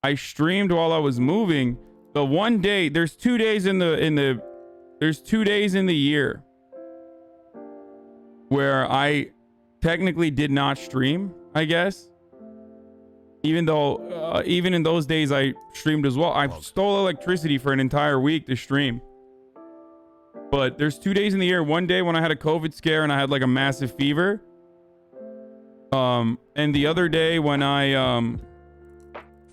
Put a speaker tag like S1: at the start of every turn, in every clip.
S1: I streamed while I was moving. The one day, there's 2 days there's 2 days in the year where I technically did not stream, I guess. Even though, even in those days I streamed as well. I stole electricity for an entire week to stream. But there's 2 days in the year. One day when I had a COVID scare and I had like a massive fever. And the other day when I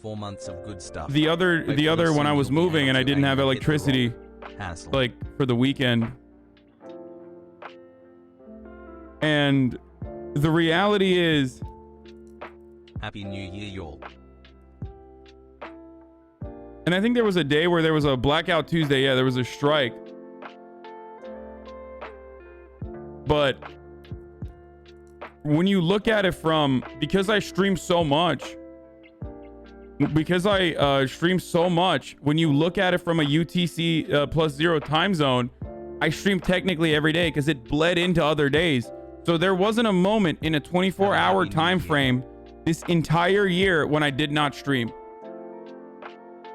S2: 4 months of good stuff.
S1: The other when I was moving and I didn't have electricity, like for the weekend. And the reality is,
S2: Happy New Year, y'all.
S1: and I think there was a day where there was a blackout Tuesday. Yeah, there was a strike. But when you look at it from, because I stream so much, when you look at it from a UTC +0 time zone, I stream technically every day because it bled into other days. So there wasn't a moment in a 24-hour time frame this entire year when I did not stream.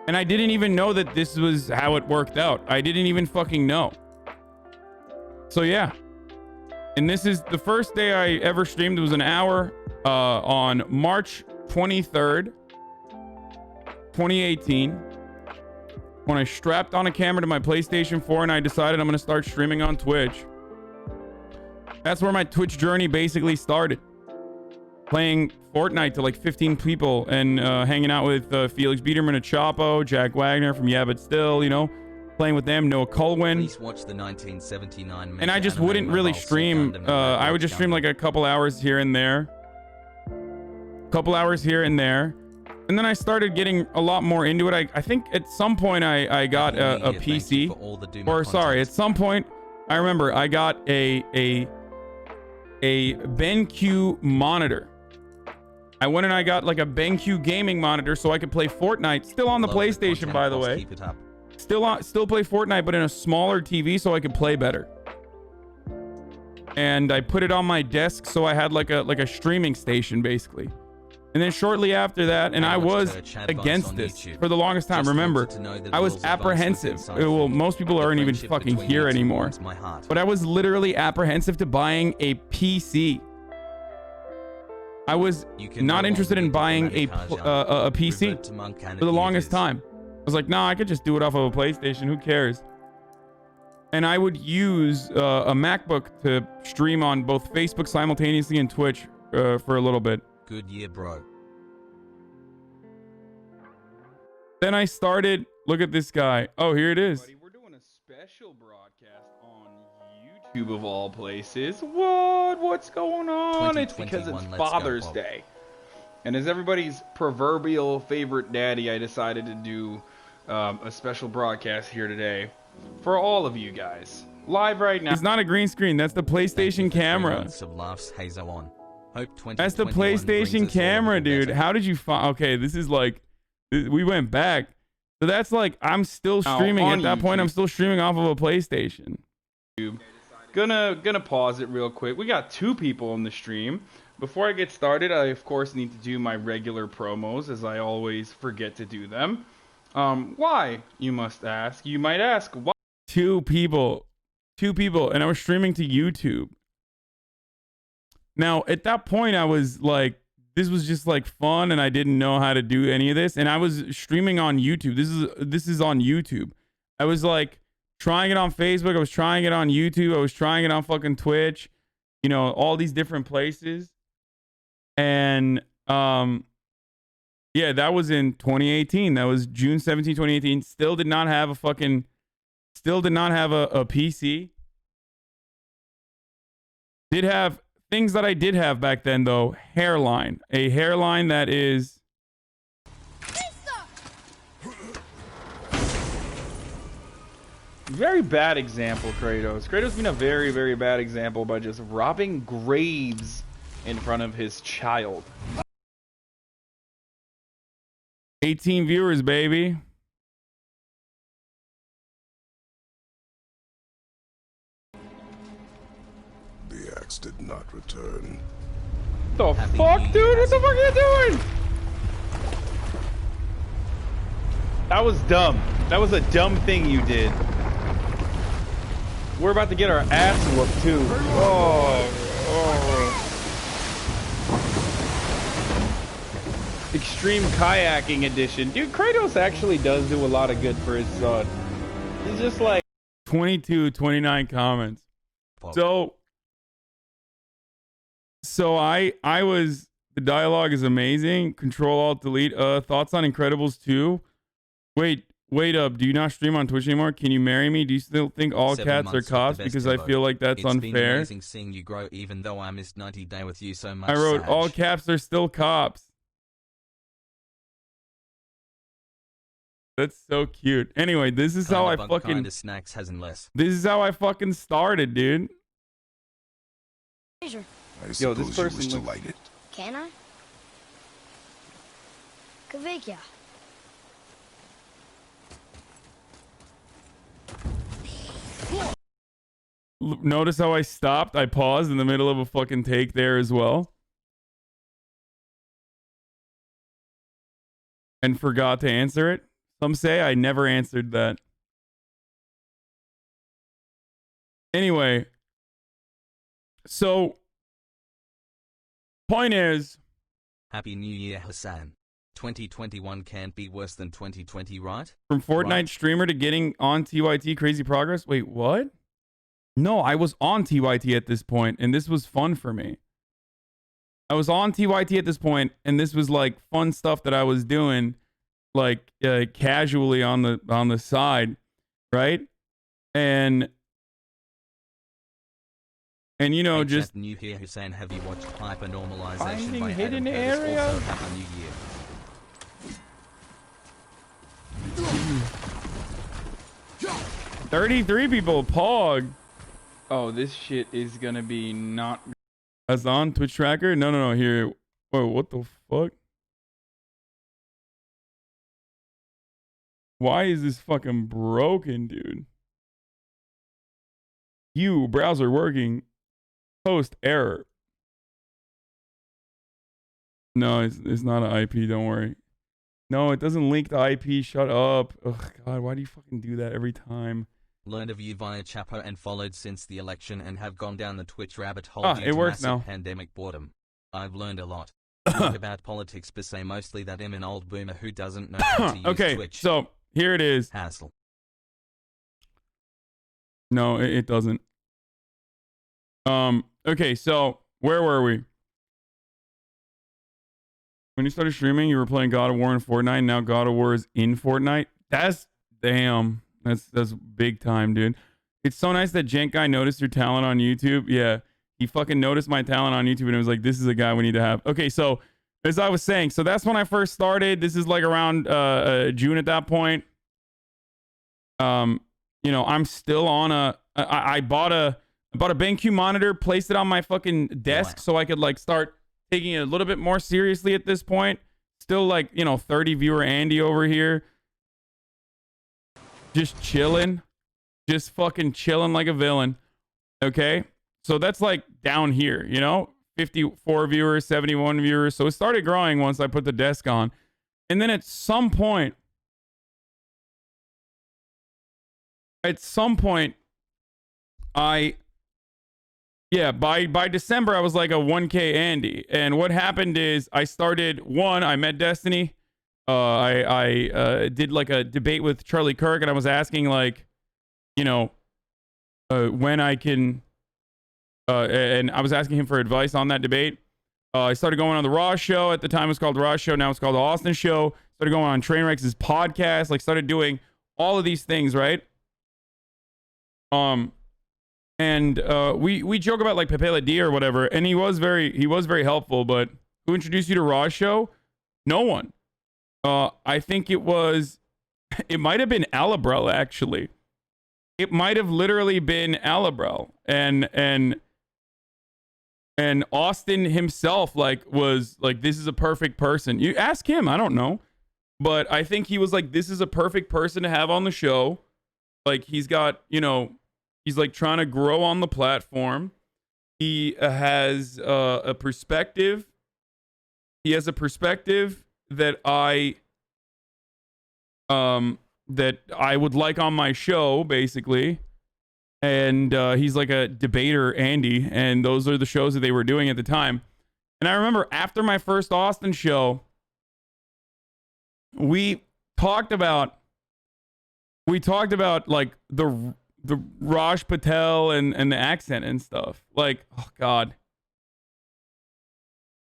S1: And I didn't even know that this was how it worked out. I didn't even fucking know. So yeah. And this is the first day I ever streamed. It was an hour on March 23rd, 2018, when I strapped on a camera to my PlayStation 4 and I decided I'm going to start streaming on Twitch. That's where my Twitch journey basically started. Playing Fortnite to like 15 people and hanging out with Felix Biederman of Chapo, Jack Wagner from Yeah But Still, you know, playing with them, Noah Colwyn.
S2: Please watch the 1979
S1: and I just wouldn't really stream. I would just stream like a couple hours here and there. And then I started getting a lot more into it. I think at some point I got a PC. Or sorry, at some point I remember I got a BenQ monitor. I went and I got like a BenQ gaming monitor so I could play Fortnite. Still on the PlayStation, by the way.
S2: Keep it up.
S1: Still play Fortnite, but in a smaller TV so I could play better. And I put it on my desk so I had like a streaming station basically. And then shortly after that, and I was against this for the longest time. Remember, I was apprehensive. Well, most people aren't even fucking here anymore. But I was literally apprehensive to buying a PC. I was not interested in buying a PC for the longest time. I was like, nah, I could just do it off of a PlayStation. Who cares? And I would use a MacBook to stream on both Facebook simultaneously and Twitch for a little bit.
S2: Good year, bro.
S1: Then I started. Look at this guy. Oh, here it is.
S3: We're doing a special broadcast on YouTube of all places. What's going on? It's because it's Father's Day. And as everybody's proverbial favorite daddy, I decided to do a special broadcast here today for all of you guys. Live right now.
S1: It's not a green screen. That's the PlayStation camera. That's the PlayStation camera, dude. How did you find? Okay, this is like, we went back. So that's like, I'm still streaming at that point. I'm still streaming off of a PlayStation.
S3: Gonna pause it real quick. We got 2 people in the stream. Before I get started, I of course need to do my regular promos, as I always forget to do them. Why, you must ask? You might ask, why?
S1: 2 people, and I was streaming to YouTube. Now, at that point, I was like, this was just like fun, and I didn't know how to do any of this. And I was streaming on YouTube. This is on YouTube. I was like trying it on Facebook. I was trying it on YouTube. I was trying it on fucking Twitch. You know, all these different places. And yeah, that was in 2018. That was June 17, 2018. Still did not have a PC. Did have things that I did have back then, though. Hairline. A hairline that is...
S3: Very bad example, Kratos. Kratos being a very, very bad example by just robbing graves in front of his child.
S1: 18 viewers, baby.
S4: The axe did not return.
S3: The fuck, dude? What the fuck are you doing? That was dumb. That was a dumb thing you did. We're about to get our ass whooped too. Oh. Extreme kayaking edition. Dude, Kratos actually does do a lot of good for his son. He's just like
S1: 22, 29 comments. So I was, the dialogue is amazing. Control Alt Delete. Thoughts on Incredibles 2? Wait up. Do you not stream on Twitch anymore? Can you marry me? Do you still think all cats are cops? Because I feel like that's unfair.
S2: It's been amazing seeing you grow, even though I missed 90 Day with you so much.
S1: I wrote
S2: Sag.
S1: all caps are still cops. That's so cute. Anyway, this is how I fucking
S2: snacks has less.
S1: This is how I fucking started, dude.
S4: I
S3: Yo, this
S4: suppose
S3: person
S4: you wish to
S3: looks-
S4: light it.
S5: Can I? Kavika.
S1: Notice how I stopped? I paused in the middle of a fucking take there as well. And forgot to answer it. Some say I never answered that. Anyway. So, point is,
S2: Happy New Year, Hasan. 2021 can't be worse than 2020, right?
S1: from Fortnite streamer to getting on TYT, crazy progress. Wait, what? No, I was on TYT at this point, and this was fun for me. I was on TYT at this point, and this was like fun stuff that I was doing, like casually on the side, right? And you know,
S2: Except
S1: just
S2: New Year, Hasan. Have you watched Hyper Normalization
S3: Finding
S2: by
S3: hidden
S2: Adam Curtis?
S3: areas?
S2: Also, Happy New Year.
S1: 33 people, Pog.
S3: oh, this shit is gonna be not.
S1: That's on Twitch tracker? No, here. Whoa, what the fuck? Why is this fucking broken, dude? You, browser working. Post error. No, it's not an IP, don't worry. No, it doesn't link the IP. Shut up. Ugh, God, why do you fucking do that every time?
S2: Learned of you via Chapo and followed since the election and have gone down the Twitch rabbit hole
S1: Ah,
S2: due
S1: it
S2: to
S1: works
S2: massive
S1: now.
S2: pandemic boredom. I've learned a lot. Talk about politics, but say mostly that I'm an old boomer who doesn't know how to use
S1: Okay,
S2: Twitch.
S1: so here it is.
S2: Hassle.
S1: No, it doesn't. Okay, so where were we? When you started streaming, you were playing God of War in Fortnite. Now God of War is in Fortnite. That's damn. That's big time, dude. It's so nice that Jank guy noticed your talent on YouTube. Yeah, he fucking noticed my talent on YouTube and it was like, this is a guy we need to have. Okay, so as I was saying, so that's when I first started. This is like around June at that point. You know, I'm still on I bought a BenQ monitor, placed it on my fucking desk so I could like start taking it a little bit more seriously at this point. Still like, you know, 30 viewer Andy over here. Just chilling. Just fucking chilling like a villain. Okay? So that's like down here, you know? 54 viewers, 71 viewers. So it started growing once I put the desk on. And then at some point, by December, I was like a 1K Andy. And what happened is I met Destiny. I did like a debate with Charlie Kirk, and I was asking like, you know, when I can, and I was asking him for advice on that debate. I started going on the Raw Show. At the time it was called the Raw Show. Now it's called the Austin Show. Started going on Trainwreck's podcast. Like started doing all of these things, right? And we joke about like Pepe Le D or whatever, and he was very helpful. But who introduced you to Raw Show? No one. I think it might have been Alabrel actually. It might have literally been Alabrel, and Austin himself was like, this is a perfect person. You ask him, I don't know, but I think he was like, this is a perfect person to have on the show. Like he's got, you know, he's like trying to grow on the platform. He has a perspective. He has a perspective that I that I would like on my show, basically. And he's like a debater, Andy, and those are the shows that they were doing at the time. And I remember after my first Austin show, we talked about like the Raj Patel and the accent and stuff. Like, oh god.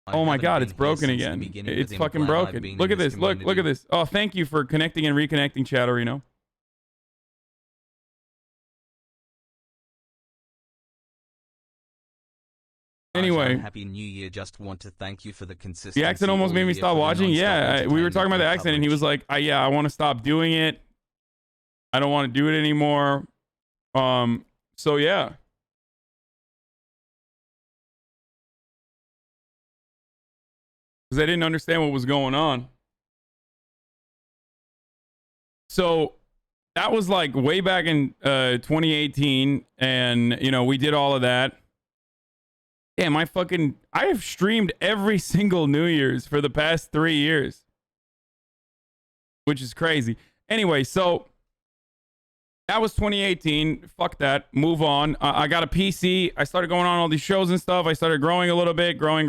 S1: Oh my god, it's broken again. It's fucking broken. Look at this. Look at this. Oh, thank you for connecting and reconnecting, Chatterino. Anyway,
S2: happy new year. Just want to thank you for the consistency.
S1: The accent almost made me stop watching. Yeah, we were talking about the accent and he was like, yeah, I want to stop doing it. I don't want to do it anymore. So yeah. Because I didn't understand what was going on. So that was like way back in 2018, and you know, we did all of that. Damn, I have streamed every single New Year's for the past 3 years, which is crazy. Anyway, so that was 2018. Fuck that. Move on. I got a PC. I started going on all these shows and stuff. I started growing a little bit, growing.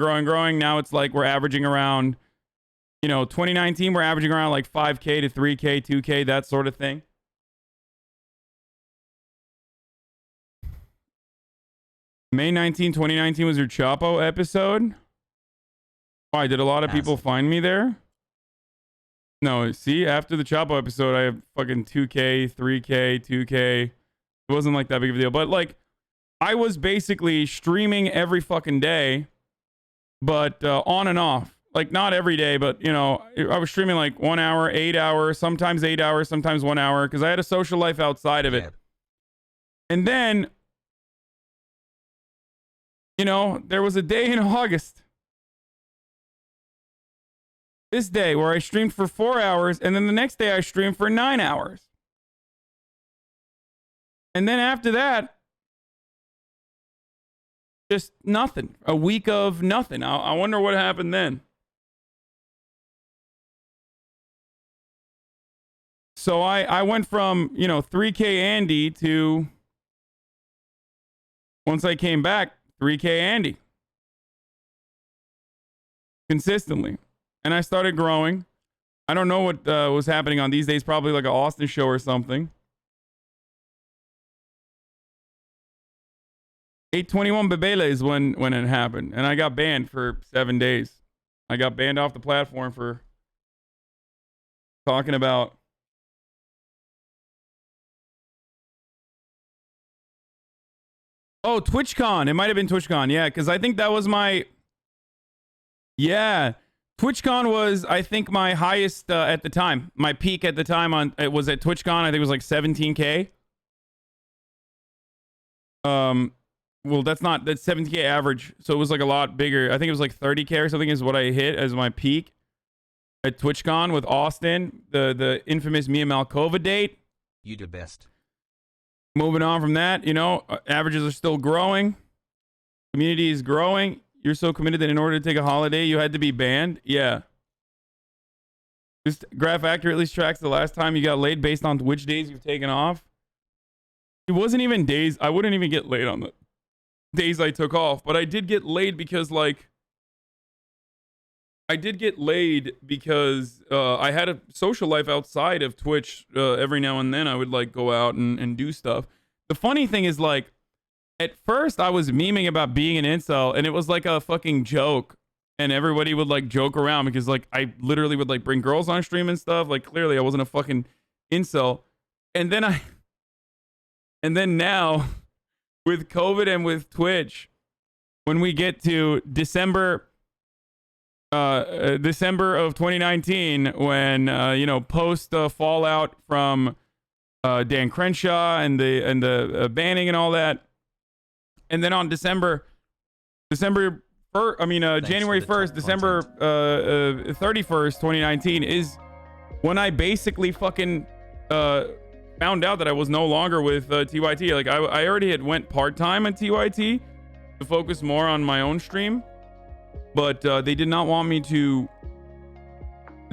S1: Now it's like we're averaging around, you know, 2019, we're averaging around like 5K to 3K, 2K, that sort of thing. May 19, 2019 was your Chapo episode. Why, did a lot of people find me there? No, see, after the Chapo episode, I have fucking 2K, 3K, 2K. It wasn't like that big of a deal. But like, I was basically streaming every fucking day, but on and off. Like, not every day, but you know, I was streaming like 1 hour, 8 hours, sometimes 8 hours, sometimes 1 hour, because I had a social life outside of it. And then, you know, there was a day in August, this day, where I streamed for 4 hours, and then the next day I streamed for 9 hours. And then after that, just nothing. A week of nothing. I wonder what happened then. So I went from, you know, 3K Andy to, once I came back, 3K Andy. Consistently. And I started growing. I don't know what was happening on these days. Probably like an Austin show or something. 821 Bebele is when it happened. And I got banned for 7 days. I got banned off the platform for talking about TwitchCon. It might have been TwitchCon. Yeah, because I think that was my... Yeah. TwitchCon was, I think, my highest at the time. My peak at the time it was at TwitchCon. I think it was like 17K. Well, that's 17K average. So it was like a lot bigger. I think it was like 30K or something is what I hit as my peak at TwitchCon with Austin, the infamous Mia Malkova date.
S2: You did best.
S1: Moving on from that, you know, averages are still growing. Community is growing. You're so committed that in order to take a holiday, you had to be banned. Yeah. This graph accurately tracks the last time you got laid based on which days you've taken off. It wasn't even days. I wouldn't even get laid on the days I took off, but I did get laid because like, I had a social life outside of Twitch. Every now and then I would like go out and do stuff. The funny thing is like, at first I was memeing about being an incel and it was like a fucking joke and everybody would like joke around because like I literally would like bring girls on stream and stuff. Like clearly I wasn't a fucking incel. And then now with COVID and with Twitch, when we get to December of 2019, when you know, post fallout from Dan Crenshaw and the banning and all that, and then on January 1st, December 31st, 2019 is when I basically fucking found out that I was no longer with TYT. Like I already had went part-time at TYT to focus more on my own stream. But they did not want me to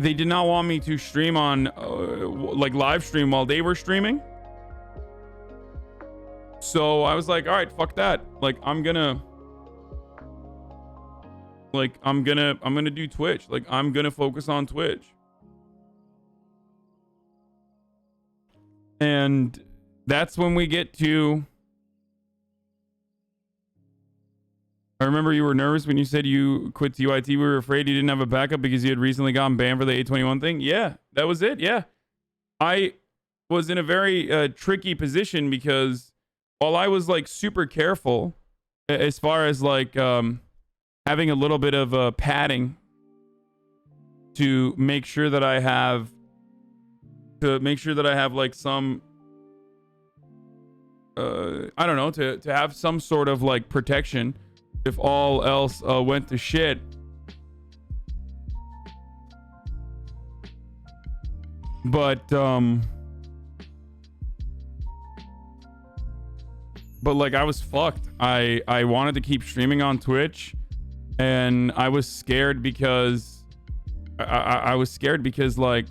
S1: they did not want me to stream on like live stream while they were streaming. So I was like, all right, fuck that. Like I'm gonna do Twitch. Like I'm gonna focus on Twitch. And that's when we get to, I remember you were nervous when you said you quit TYT. We were afraid you didn't have a backup because you had recently gotten banned for the 821 thing. Yeah, that was it. Yeah. I was in a very tricky position because while I was like super careful as far as like having a little bit of padding to make sure that I have like some I don't know, to have some sort of like protection if all else went to shit. But like I was fucked. I wanted to keep streaming on Twitch, and I was scared because I was scared because like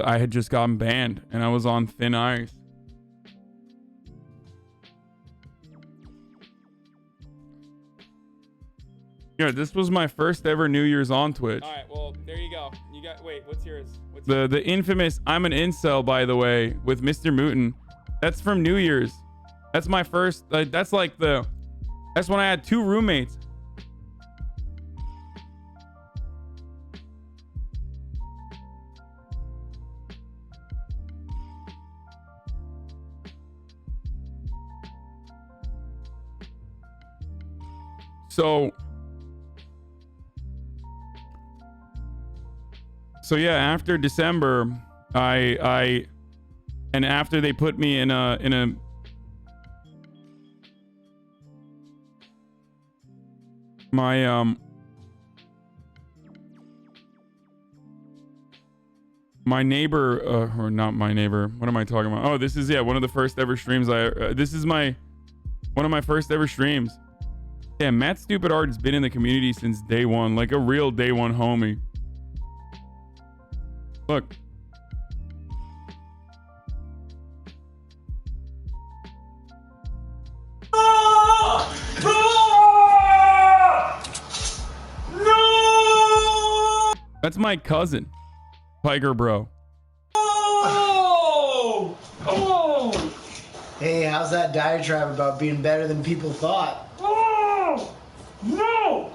S1: I had just gotten banned and I was on thin ice. Yeah, this was my first ever New Year's on Twitch.
S5: All right, well, there you go. You got, wait, what's yours?
S1: The infamous I'm an incel, by the way, with Mr. Mutin. That's from New Year's. That's my first, that's when I had 2 roommates. So yeah, after December, and after they put me in a my neighbor, or not my neighbor, what am I talking about? Oh, this is, yeah, one of the first ever streams this is one of my first ever streams. Yeah, Matt Stupid Art has been in the community since day one, like a real day one homie. Look. That's my cousin, Piker Bro.
S6: Oh! Oh! Hey, how's that diatribe about being better than people thought?
S7: Oh! No!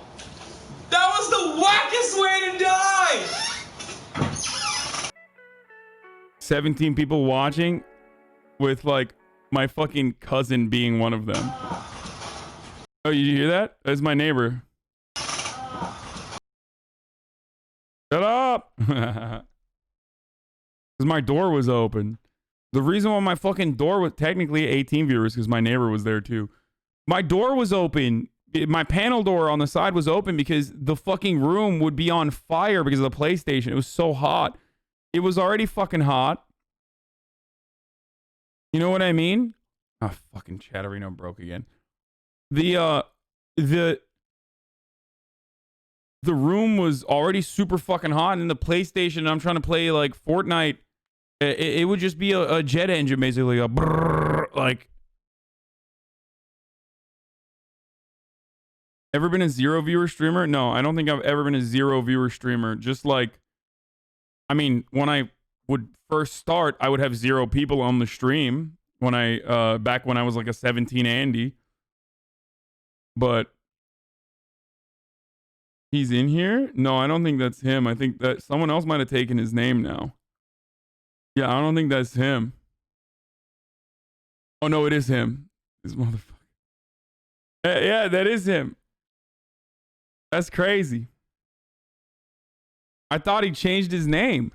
S7: That was the wackest way to die!
S1: 17 people watching with like my fucking cousin being one of them. Oh, you hear that? That's my neighbor. Shut up! Because my door was open. The reason why my fucking door was technically 18 viewers because my neighbor was there too. My door was open. My panel door on the side was open because the fucking room would be on fire because of the PlayStation. It was so hot. It was already fucking hot. You know what I mean? Oh, fucking Chatterino broke again. The room was already super fucking hot, and the PlayStation, I'm trying to play like Fortnite. It would just be a jet engine, basically. A brrr, like. Ever been a 0 viewer streamer? No, I don't think I've ever been a 0 viewer streamer. Just like, I mean, when I would first start, I would have 0 people on the stream when back when I was like a 17 Andy. But he's in here? No, I don't think that's him. I think that someone else might have taken his name now. Yeah, I don't think that's him. Oh no, it is him. This motherfucker. Yeah, that is him. That's crazy. I thought he changed his name.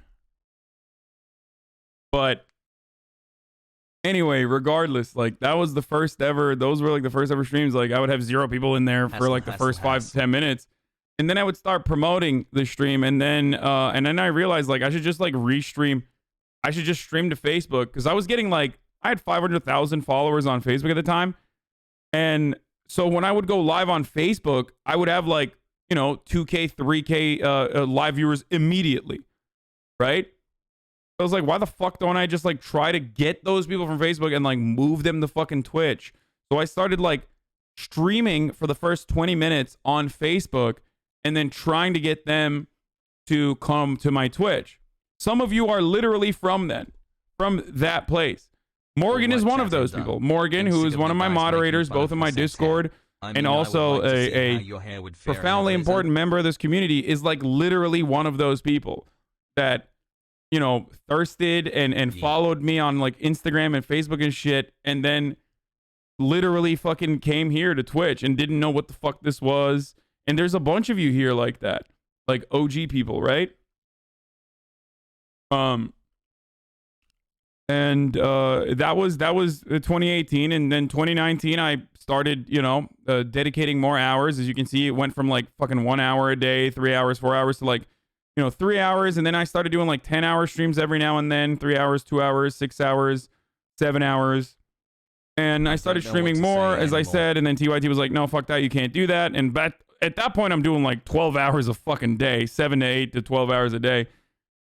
S1: But anyway, regardless, like that was the first ever, those were like the first ever streams. Like I would have 0 people in there for like the first 5 to 10 minutes. And then I would start promoting the stream. And then I realized like I should just like restream. I should just stream to Facebook because I was getting like, I had 500,000 followers on Facebook at the time. And so when I would go live on Facebook, I would have like, you know, 2K, 3K live viewers immediately, right? I was like, why the fuck don't I just like try to get those people from Facebook and like move them to fucking Twitch? So I started like streaming for the first 20 minutes on Facebook and then trying to get them to come to my Twitch. Some of you are literally from that place. Morgan is one of those people. Morgan, who is one of my moderators, both in my Discord, and also a profoundly important member of this community, is like literally one of those people that, you know, thirsted and followed me on like Instagram and Facebook and shit, and then literally fucking came here to Twitch and didn't know what the fuck this was. And there's a bunch of you here like that, like OG people, right? And that was 2018, and then 2019 I started, you know, dedicating more hours. As you can see, it went from like fucking 1 hour a day, 3 hours, 4 hours to like, you know, 3 hours, and then I started doing like 10-hour streams every now and then, 3 hours, 2 hours, 6 hours, 7 hours. And I started streaming more, as I said, and then TYT was like, no, fuck that, you can't do that. And at that point, I'm doing like 12 hours a fucking day, 7 to 8 to 12 hours a day.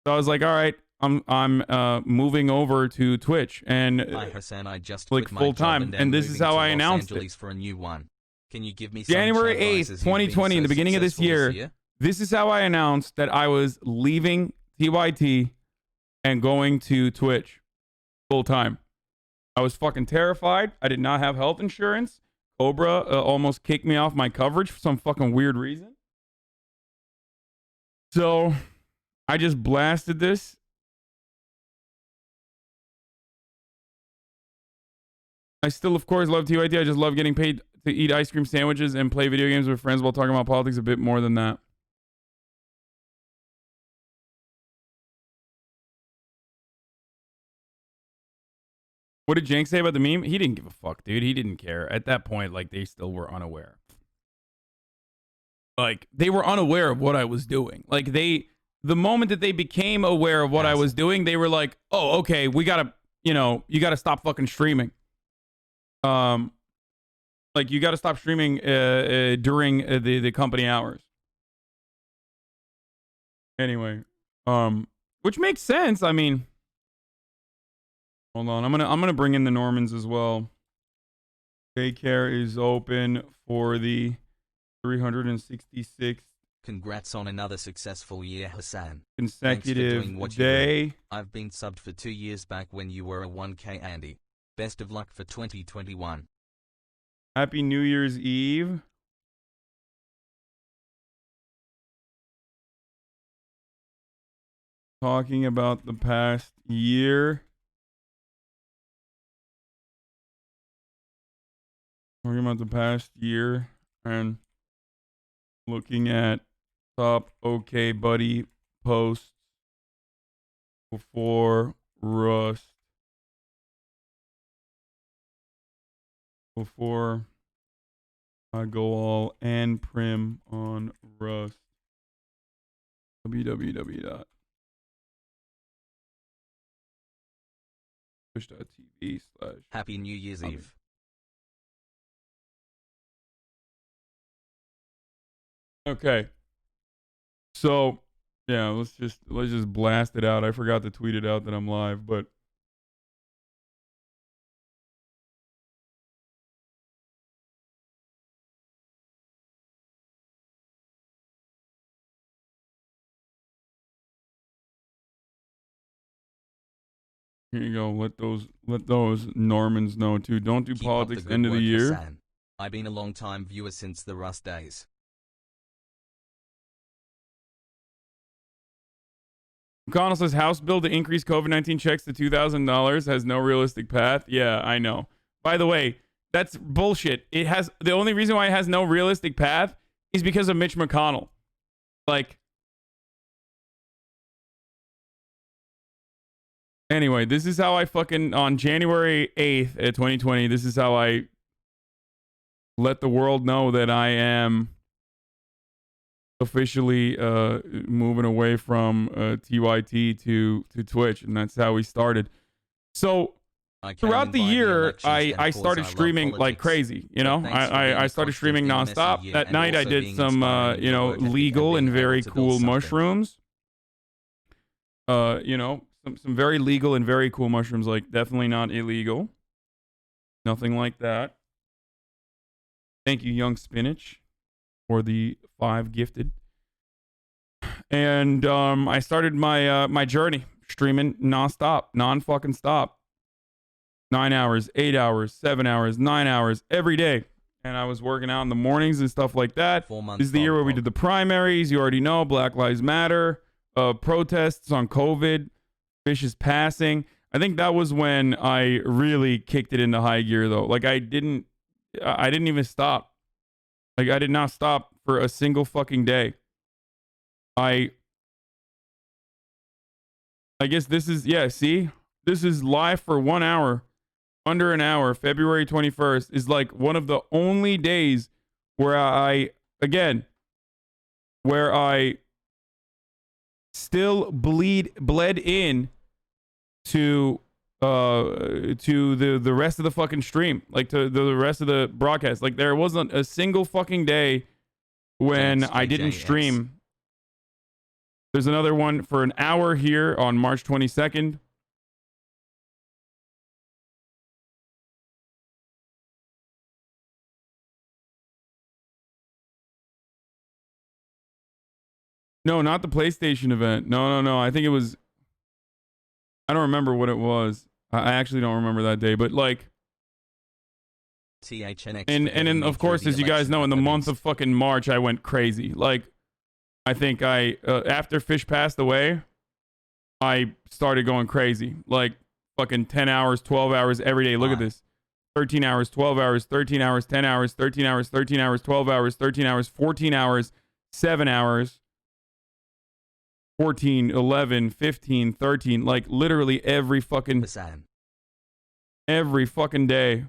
S1: So I was like, all right, I'm moving over to Twitch and
S2: Hasan, I just
S1: like full time. And this is how I announced it.
S2: For a new one. Can you give me
S1: January 8th, 2020, in the beginning of this year. This is how I announced that I was leaving TYT and going to Twitch full time. I was fucking terrified. I did not have health insurance. Cobra almost kicked me off my coverage for some fucking weird reason. So I just blasted this. I still, of course, love TYT. I just love getting paid to eat ice cream sandwiches and play video games with friends while talking about politics. A bit more than that. What did Jank say about the meme? He didn't give a fuck, dude. He didn't care. At that point, like, they still were unaware. Like, they were unaware of what I was doing. Like, the moment that they became aware of what I was doing, they were like, oh, okay, we gotta, you know, you gotta stop fucking streaming. Like, you gotta stop streaming during the company hours. Anyway, which makes sense. I mean, hold on, I'm gonna bring in the Normans as well. Daycare is open for the 366th.
S2: Congrats on another successful year, Hasan.
S1: Consecutive day.
S2: I've been subbed for 2 years back when you were a 1K Andy. Best of luck for 2021.
S1: Happy New Year's Eve. Talking about the past year. Talking about the past year and looking at top OK Buddy posts before Rust. Before I go all and prim on Rust. www.twitch.tv/
S2: Happy New Year's Eve.
S1: Okay. So, yeah, let's just blast it out. I forgot to tweet it out that I'm live, but here you go. Let those Normans know too. Don't do
S2: Keep
S1: politics
S2: up the
S1: end of the year.
S2: Hasan. I've been a long time viewer since the Rust days.
S1: McConnell says House bill to increase COVID-19 checks to $2,000 has no realistic path. Yeah, I know. By the way, that's bullshit. It has, the only reason why it has no realistic path is because of Mitch McConnell. Like, anyway, this is how I fucking, on January 8th, 2020, this is how I let the world know that I am officially moving away from TYT to Twitch, and that's how we started. So throughout the year, I started streaming like crazy. You know, I started streaming nonstop. At night, I did some, you know, legal and very cool mushrooms. You know, some very legal and very cool mushrooms, like definitely not illegal. Nothing like that. Thank you, Young Spinach, for the 5 gifted. And I started my my journey streaming nonstop, non-fucking stop. 9 hours, 8 hours, 7 hours, 9 hours every day. And I was working out in the mornings and stuff like that. This is the year where we did the primaries. You already know, Black Lives Matter, protests on COVID, Fish's passing. I think that was when I really kicked it into high gear, though. Like I didn't even stop. Like I did not stop for a single fucking day. I guess this is, yeah, see? This is live for 1 hour, under an hour. February 21st is like one of the only days where I still bled in to the rest of the fucking stream, like to the rest of the broadcast. Like there wasn't a single fucking day when I didn't stream. There's another one for an hour here on March 22nd. No, not the PlayStation event. No. I think it was, I don't remember what it was. I actually don't remember that day, but like, and then of course, as you guys know, in the month of fucking March, I went crazy. Like, I think after Fish passed away, I started going crazy. Like fucking 10 hours, 12 hours every day. Look at this. 13 hours, 12 hours, 13 hours, 10 hours, 13 hours, 13 hours, 12 hours, 13 hours, 14 hours, 7 hours, 14, 11, 15, 13, like literally every fucking day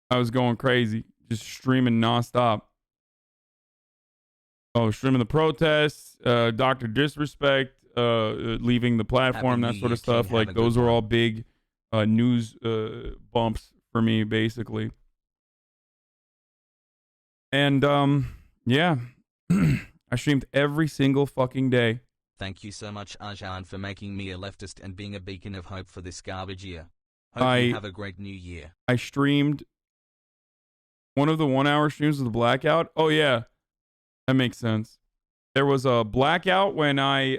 S1: I was going crazy, just streaming nonstop. Oh, streaming the protests, Dr. Disrespect, leaving the platform, that sort of stuff. Like those were all big news bumps for me, basically. And yeah, I streamed every single fucking day.
S2: Thank you so much, Hasan, for making me a leftist and being a beacon of hope for this garbage year. Hope you have a great new year.
S1: I streamed one of the 1 hour streams of the blackout. Oh yeah, that makes sense. There was a blackout when I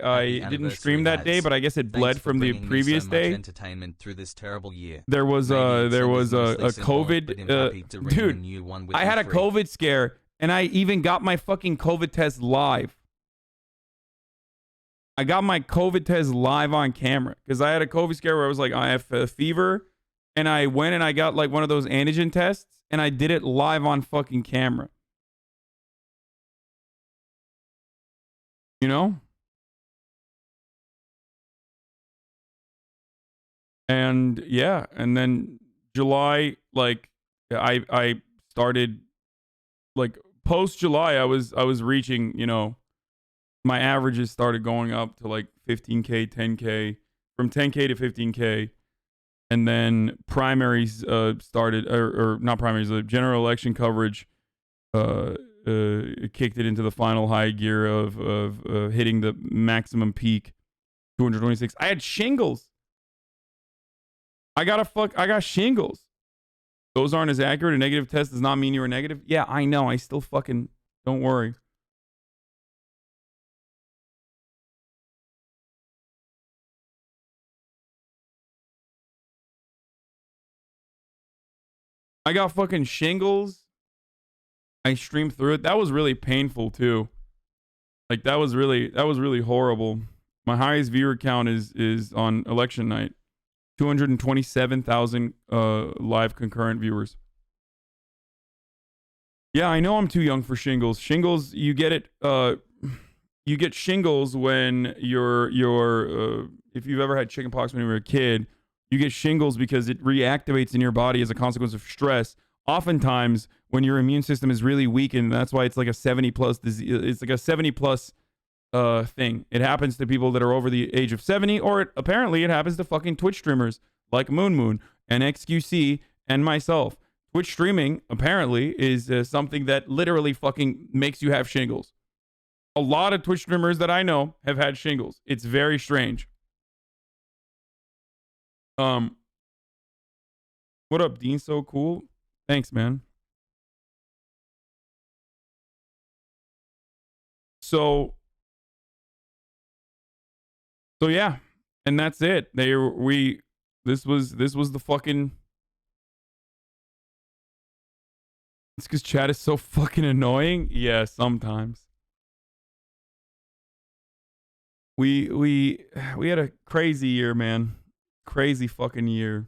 S1: didn't stream that day, but I guess it bled from the previous day.
S2: Entertainment through this terrible year.
S1: There was a COVID dude. I had a COVID scare, and I even got my fucking COVID test live. I got my COVID test live on camera because I had a COVID scare where I was like, I have a fever, and I went and I got like one of those antigen tests, and I did it live on fucking camera. You know? And yeah, and then July, like I started like post July, I was reaching, you know, my averages started going up to like 15K, 10K, from 10K to 15K. And then primaries started, or not primaries, the general election coverage kicked it into the final high gear of hitting the maximum peak, 226. I had shingles. I got shingles. Those aren't as accurate. A negative test does not mean you were negative. Yeah, I know. I still fucking, don't worry. I got fucking shingles. I streamed through it. That was really painful too. Like that was really horrible. My highest viewer count is on election night. 227,000 live concurrent viewers. Yeah, I know I'm too young for shingles. Shingles, you get it. You get shingles when you're if you've ever had chickenpox when you were a kid. You get shingles because it reactivates in your body as a consequence of stress. Oftentimes, when your immune system is really weakened, that's why it's like a 70 plus disease. It's like a 70 plus thing. It happens to people that are over the age of 70, or apparently it happens to fucking Twitch streamers like Moon Moon and XQC and myself. Twitch streaming apparently is something that literally fucking makes you have shingles. A lot of Twitch streamers that I know have had shingles. It's very strange. What up, Dean? So cool. Thanks, man. So yeah, and that's it. This was the fucking. It's because chat is so fucking annoying. Yeah, sometimes. We had a crazy year, man. Crazy fucking year.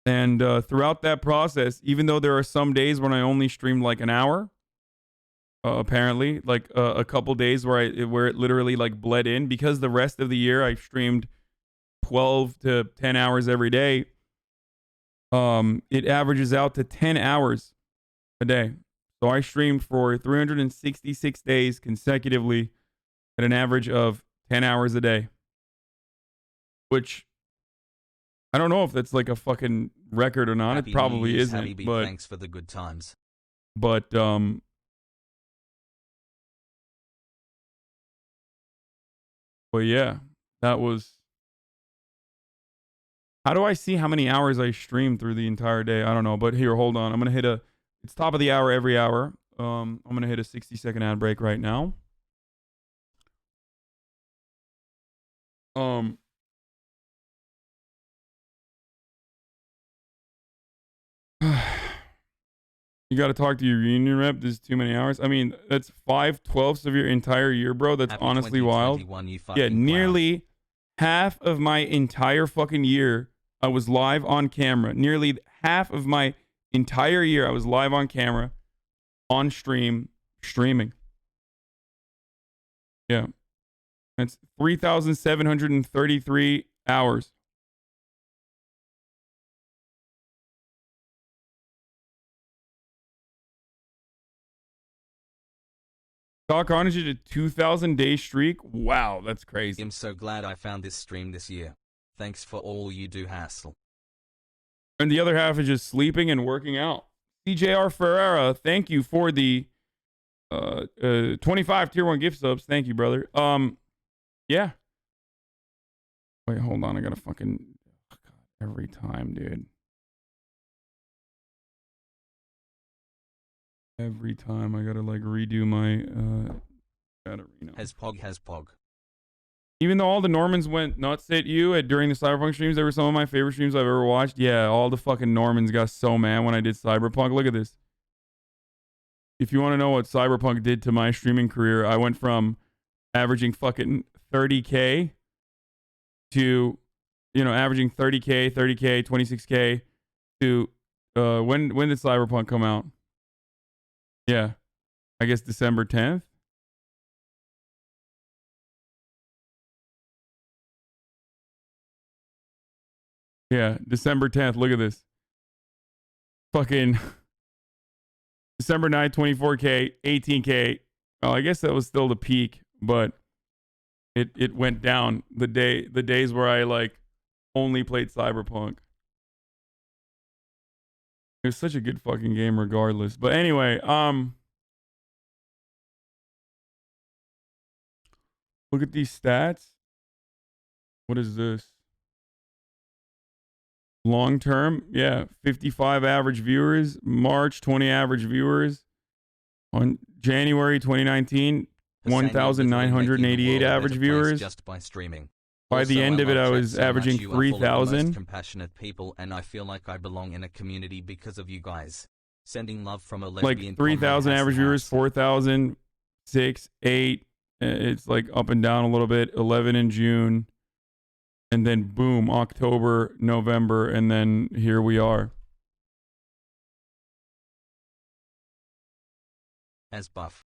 S1: And throughout that process, even though there are some days when I only streamed like an hour, apparently, like a couple days where it literally like bled in, because the rest of the year I streamed 12 to 10 hours every day. It averages out to 10 hours a day. So I streamed for 366 days consecutively at an average of 10 hours a day, which I don't know if that's like a fucking record or not.
S2: Happy
S1: it probably
S2: New Year's,
S1: isn't.
S2: Habibi,
S1: But
S2: thanks for the good times.
S1: But yeah, that was. How do I see how many hours I streamed through the entire day? I don't know. But here, hold on. I'm gonna hit a. It's top of the hour every hour. I'm gonna hit a 60-second ad break right now. You got to talk to your union rep. This is too many hours. I mean, that's 5/12 of your entire year, bro. That's
S2: Happy
S1: honestly wild. Yeah, nearly half of my entire fucking year, I was live on camera. Nearly half of my entire year, I was live on camera, on streaming. Yeah. That's 3,733 hours. Doc Orange did a 2,000-day streak. Wow, that's crazy.
S2: I'm so glad I found this stream this year. Thanks for all you do, Hassel.
S1: And the other half is just sleeping and working out. CJR Ferreira, thank you for the 25 tier 1 gift subs. Thank you, brother. Yeah. Wait, hold on. I gotta fucking every time, dude. Every time I gotta like redo my
S2: Has Pog.
S1: Even though all the Normans went nuts at you during the Cyberpunk streams, they were some of my favorite streams I've ever watched. Yeah, all the fucking Normans got so mad when I did Cyberpunk. Look at this. If you want to know what Cyberpunk did to my streaming career, I went from averaging fucking 30K to, averaging 30K, 26K to, when did Cyberpunk come out? Yeah, I guess December 10th. Yeah, December 10th. Look at this. Fucking December 9th, 24K, 18K. Oh, I guess that was still the peak, but it went down the days where I like only played Cyberpunk. It was such a good fucking game regardless. But anyway, look at these stats. What is this? Long term, yeah, 55 average viewers. March, 20 average viewers. On January 2019, 1,988 average viewers.
S2: Just by streaming.
S1: By the end of it, I was averaging 3,000.
S2: Compassionate people, and I feel like I belong in a community because of you guys. Sending love from a lesbian.
S1: Like 3,000 average viewers, 4,000, 6, 8. It's like up and down a little bit. 11 in June. And then boom, October, November, and then here we are.
S2: As buff.